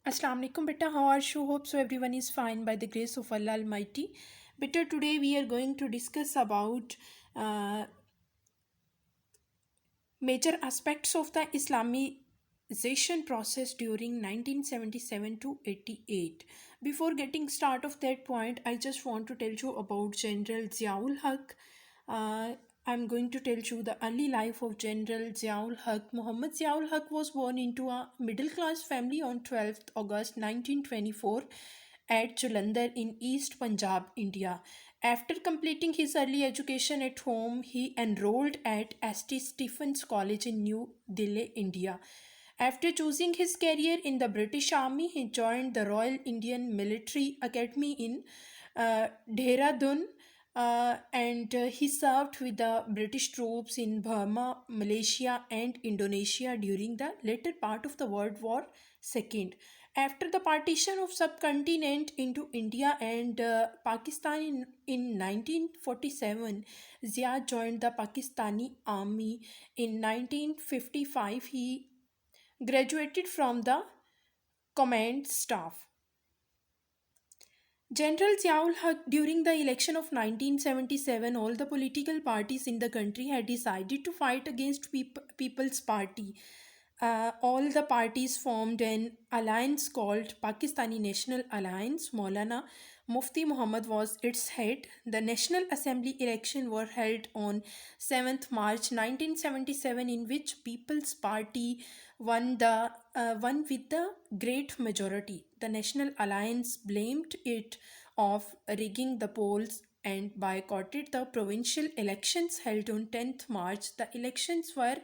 Assalamu alaikum, beta. How are you? Hope so. Everyone is fine by the grace of Allah Almighty. Beta, today we are going to discuss about uh, major aspects of the Islamization process during 1977 to 88. Before getting start of that point, I just want to tell you about General Ziaul Haq. Uh, I'm going to tell you the early life of General Ziaul Haq. Muhammad Ziaul Haq was born into a middle class family on 12th August 1924 at Jalandhar in East Punjab, India. After completing his early education at home, he enrolled at St. Stephen's College in New Delhi, India. After choosing his career in the British Army, he joined the Royal Indian Military Academy in Dehradun, and he served with the British troops in Burma, Malaysia, and Indonesia during the later part of the World War II. After the partition of subcontinent into India and Pakistan in 1947, Zia joined the Pakistani army. In 1955, he graduated from the command staff. General Ziaul Haq, during the election of 1977, all the political parties in the country had decided to fight against People's Party. All the parties formed an alliance called Pakistani National Alliance. Maulana Mufti Muhammad was its head. The National Assembly election were held on 7th March 1977, in which People's Party won with the great majority. The National Alliance blamed it of rigging the polls and boycotted the provincial elections held on 10th March. The elections were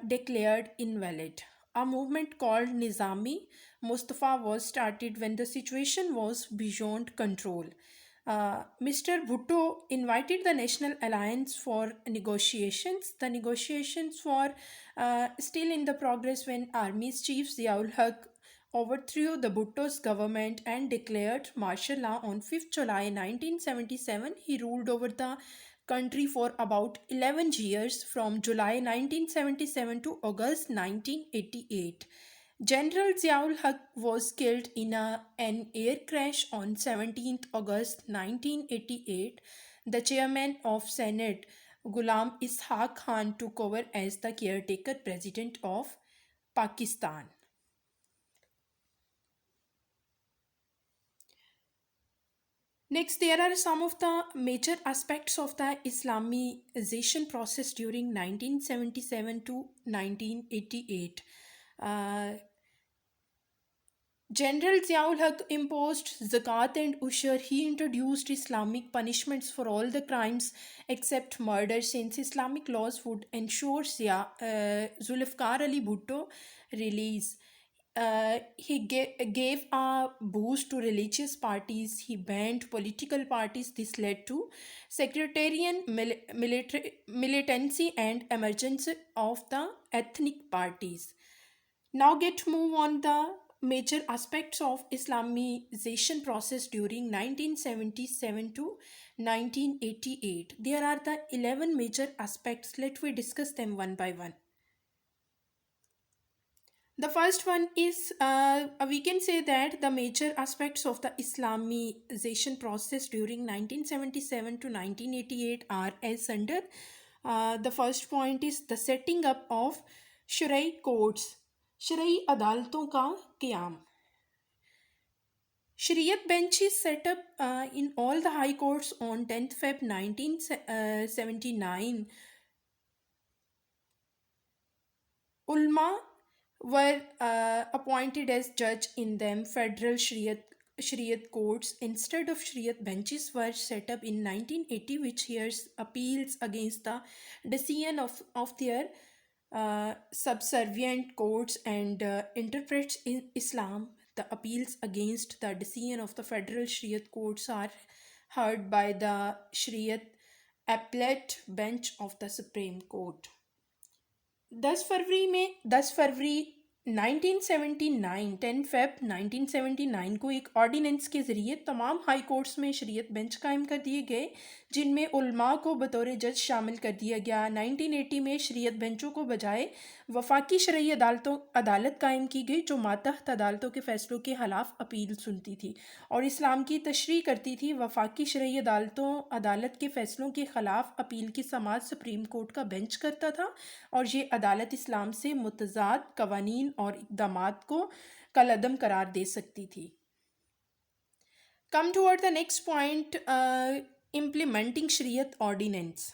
declared invalid. A movement called Nizami Mustafa was started when the situation was beyond control. Mr. Bhutto invited the National Alliance for negotiations. The negotiations were still in the progress when Army's chief Ziaul Haq overthrew the Bhutto's government and declared martial law on 5th July 1977. He ruled over the country for about 11 years from July 1977 to August 1988. General Ziaul Haq was killed in an air crash on 17th August 1988. The chairman of Senate, Ghulam Ishaq Khan, took over as the caretaker president of Pakistan. Next, there are some of the major aspects of the Islamization process during 1977 to 1988. Uh, General Ziaul Haq imposed zakat and ushur. He introduced Islamic punishments for all the crimes except murder, since Islamic laws would ensure Zulfikar Ali Bhutto release. He gave a boost to religious parties. He banned political parties. This led to sectarian militancy and emergence of the ethnic parties. Now get move on the major aspects of Islamization process during 1977 to 1988. There are the 11 major aspects. Let we discuss them one by one. The first one is we can say that the major aspects of the Islamization process during 1977 to 1988 are as under. The first point is the setting up of शरई courts शरई अदालतों का क़याम. Shariat bench is set up in all the high courts on 10th Feb 1979. Ulma were appointed as judge in them. Federal Shariat courts instead of Shariat benches were set up in 1980, which hears appeals against the decision of their subservient courts and interprets in Islam. The appeals against the decision of the federal Shariat courts are heard by the Shariat appellate bench of the Supreme Court. 10 February 1979 10 Feb 1979 को एक ordinance के ज़रिए तमाम high courts में शरीयत bench कायम कर दिए गए, जिनमें उलमा को बतौर जज शामिल कर दिया गया। 1980 में शरीयत बेंचों को बजाय वफाकी शरई अदालत कायम की गई, जो मातहत अदालतों के फ़ैसलों के खिलाफ अपील सुनती थी और इस्लाम की तशरीह करती थी। वफाकी शरई अदालत के फ़ैसलों के खिलाफ अपील की समाअत सुप्रीम कोर्ट का बेंच करता था, और ये अदालत इस्लाम से मुतज़ाद कवानीन और इक़दामात को कलअदम करार दे सकती थी। Come toward the next point, implementing Shariat Ordinance.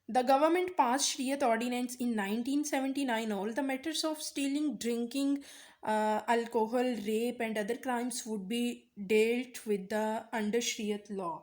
The government passed Shariat Ordinance in 1979. All the matters of stealing, drinking, alcohol, rape, and other crimes would be dealt with under Shariat law.